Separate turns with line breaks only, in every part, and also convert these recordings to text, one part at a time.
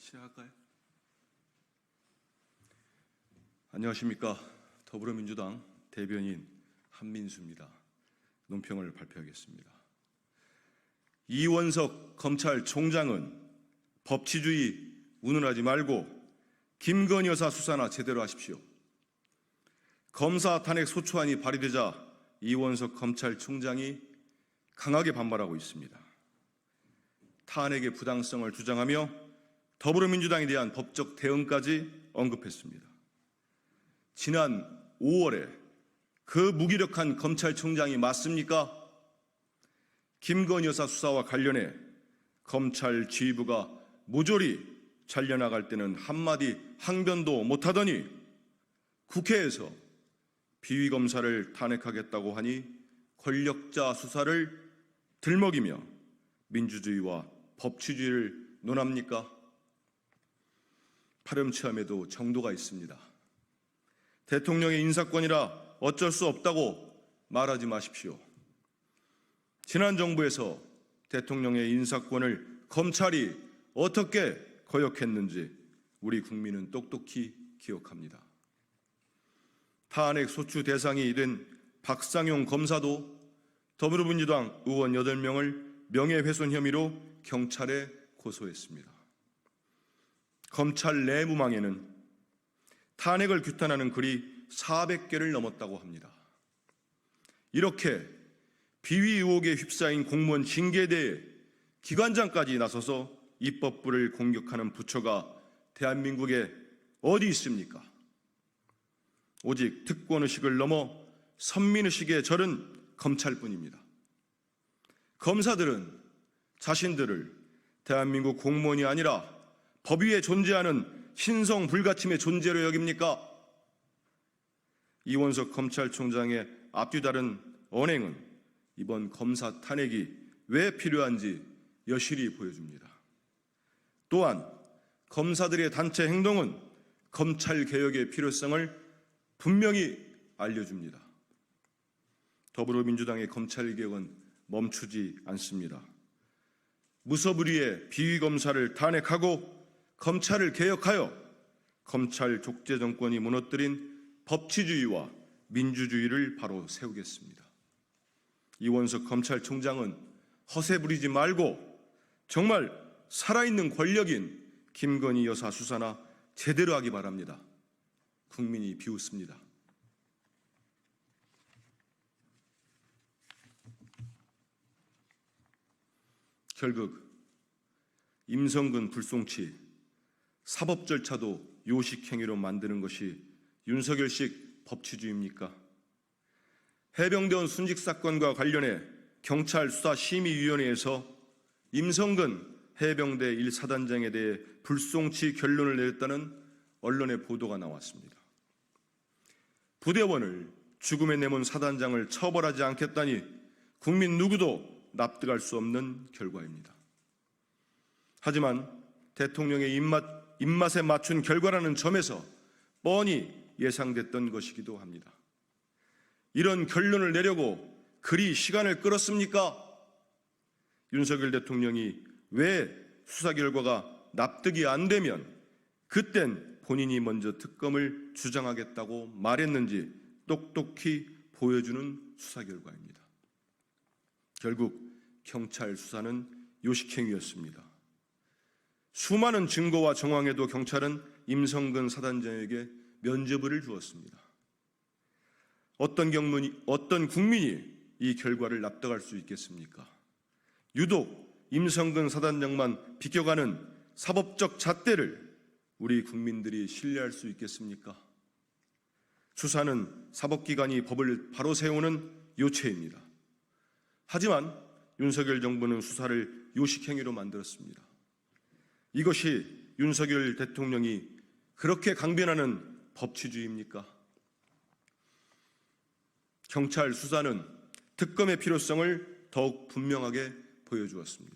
시작할까요? 안녕하십니까. 더불어민주당 대변인 한민수입니다. 논평을 발표하겠습니다. 이원석 검찰총장은 법치주의 운운하지 말고 김건희 여사 수사나 제대로 하십시오. 검사 탄핵 소추안이 발의되자 이원석 검찰총장이 강하게 반발하고 있습니다. 탄핵의 부당성을 주장하며 더불어민주당에 대한 법적 대응까지 언급했습니다. 지난 5월에 그 무기력한 검찰총장이 맞습니까? 김건희 여사 수사와 관련해 검찰 지휘부가 모조리 잘려나갈 때는 한마디 항변도 못하더니 국회에서 비위검사를 탄핵하겠다고 하니 권력자 수사를 들먹이며 민주주의와 법치주의를 논합니까? 파렴치함에도 정도가 있습니다. 대통령의 인사권이라 어쩔 수 없다고 말하지 마십시오. 지난 정부에서 대통령의 인사권을 검찰이 어떻게 거역했는지 우리 국민은 똑똑히 기억합니다. 탄핵 소추 대상이 된 박상용 검사도 더불어민주당 의원 8명을 명예훼손 혐의로 경찰에 고소했습니다. 검찰 내무망에는 탄핵을 규탄하는 글이 400개를 넘었다고 합니다. 이렇게 비위 의혹에 휩싸인 공무원 징계에 대해 기관장까지 나서서 입법부를 공격하는 부처가 대한민국에 어디 있습니까? 오직 특권의식을 넘어 선민의식에 절은 검찰뿐입니다. 검사들은 자신들을 대한민국 공무원이 아니라 법 위에 존재하는 신성 불가침의 존재로 여깁니까? 이원석 검찰총장의 앞뒤다른 언행은 이번 검사 탄핵이 왜 필요한지 여실히 보여줍니다. 또한 검사들의 단체 행동은 검찰개혁의 필요성을 분명히 알려줍니다. 더불어민주당의 검찰개혁은 멈추지 않습니다. 무소불위의 비위검사를 탄핵하고 검찰을 개혁하여 검찰 족제 정권이 무너뜨린 법치주의와 민주주의를 바로 세우겠습니다. 이원석 검찰총장은 허세 부리지 말고 정말 살아있는 권력인 김건희 여사 수사나 제대로 하기 바랍니다. 국민이 비웃습니다. 결국 임성근 불송치 사법 절차도 요식행위로 만드는 것이 윤석열식 법치주의입니까? 해병대원 순직 사건과 관련해 경찰 수사심의위원회에서 임성근 해병대 1사단장에 대해 불송치 결론을 내렸다는 언론의 보도가 나왔습니다. 부대원을 죽음에 내몬 사단장을 처벌하지 않겠다니 국민 누구도 납득할 수 없는 결과입니다. 하지만 대통령의 입맛에 맞춘 결과라는 점에서 뻔히 예상됐던 것이기도 합니다. 이런 결론을 내려고 그리 시간을 끌었습니까? 윤석열 대통령이 왜 수사 결과가 납득이 안 되면 그땐 본인이 먼저 특검을 주장하겠다고 말했는지 똑똑히 보여주는 수사 결과입니다. 결국 경찰 수사는 요식행위였습니다. 수많은 증거와 정황에도 경찰은 임성근 사단장에게 면죄부를 주었습니다. 어떤 국민이 이 결과를 납득할 수 있겠습니까? 유독 임성근 사단장만 비껴가는 사법적 잣대를 우리 국민들이 신뢰할 수 있겠습니까? 수사는 사법기관이 법을 바로 세우는 요체입니다. 하지만 윤석열 정부는 수사를 요식행위로 만들었습니다. 이것이 윤석열 대통령이 그렇게 강변하는 법치주의입니까? 경찰 수사는 특검의 필요성을 더욱 분명하게 보여주었습니다.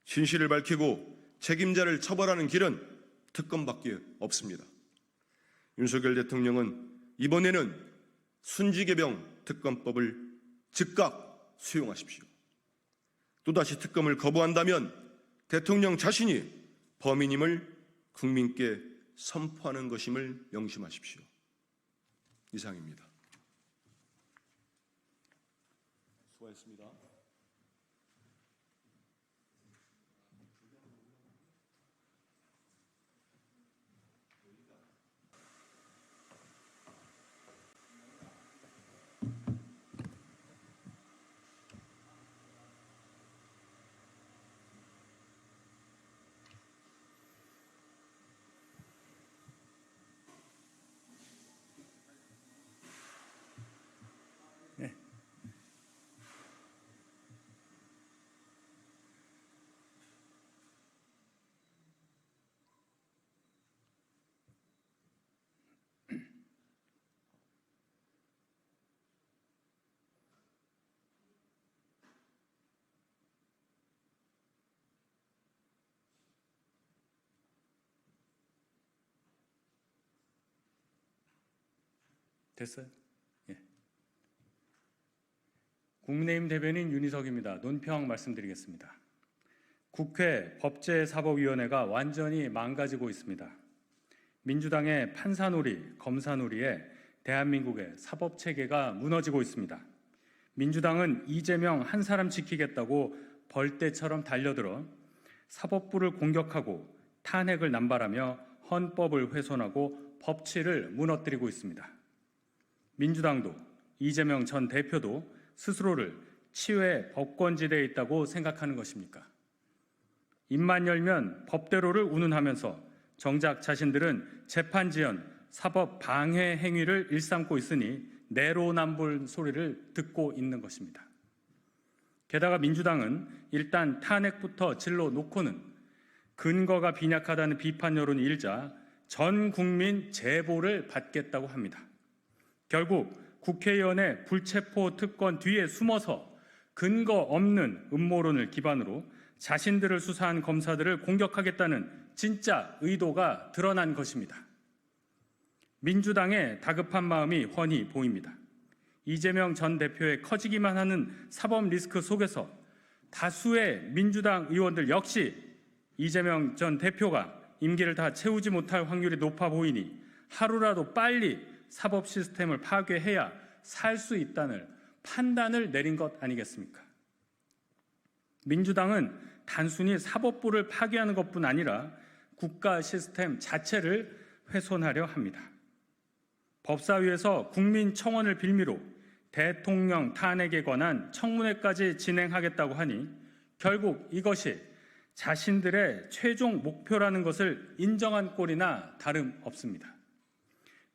진실을 밝히고 책임자를 처벌하는 길은 특검밖에 없습니다. 윤석열 대통령은 이번에는 순직의병 특검법을 즉각 수용하십시오. 또다시 특검을 거부한다면 대통령 자신이 범인임을 국민께 선포하는 것임을 명심하십시오. 이상입니다. 수고하셨습니다.
됐어요? 예. 국민의힘 대변인 윤희석입니다. 논평 말씀드리겠습니다. 국회 법제사법위원회가 완전히 망가지고 있습니다. 민주당의 판사놀이, 검사놀이에 대한민국의 사법체계가 무너지고 있습니다. 민주당은 이재명 한 사람 지키겠다고 벌떼처럼 달려들어 사법부를 공격하고 탄핵을 남발하며 헌법을 훼손하고 법치를 무너뜨리고 있습니다. 민주당도 이재명 전 대표도 스스로를 치외 법권지대에 있다고 생각하는 것입니까? 입만 열면 법대로를 운운하면서 정작 자신들은 재판지연 사법 방해 행위를 일삼고 있으니 내로남불 소리를 듣고 있는 것입니다. 게다가 민주당은 일단 탄핵부터 질러 놓고는 근거가 빈약하다는 비판 여론이 일자 전 국민 제보를 받겠다고 합니다. 결국 국회의원의 불체포 특권 뒤에 숨어서 근거 없는 음모론을 기반으로 자신들을 수사한 검사들을 공격하겠다는 진짜 의도가 드러난 것입니다. 민주당의 다급한 마음이 훤히 보입니다. 이재명 전 대표의 커지기만 하는 사법 리스크 속에서 다수의 민주당 의원들 역시 이재명 전 대표가 임기를 다 채우지 못할 확률이 높아 보이니 하루라도 빨리 사법 시스템을 파괴해야 살 수 있다는 판단을 내린 것 아니겠습니까? 민주당은 단순히 사법부를 파괴하는 것뿐 아니라 국가 시스템 자체를 훼손하려 합니다. 법사위에서 국민청원을 빌미로 대통령 탄핵에 관한 청문회까지 진행하겠다고 하니 결국 이것이 자신들의 최종 목표라는 것을 인정한 꼴이나 다름없습니다.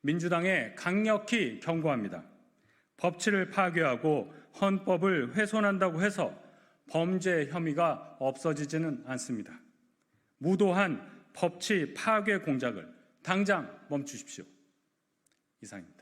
민주당에 강력히 경고합니다. 법치를 파괴하고 헌법을 훼손한다고 해서 범죄 혐의가 없어지지는 않습니다. 무도한 법치 파괴 공작을 당장 멈추십시오. 이상입니다.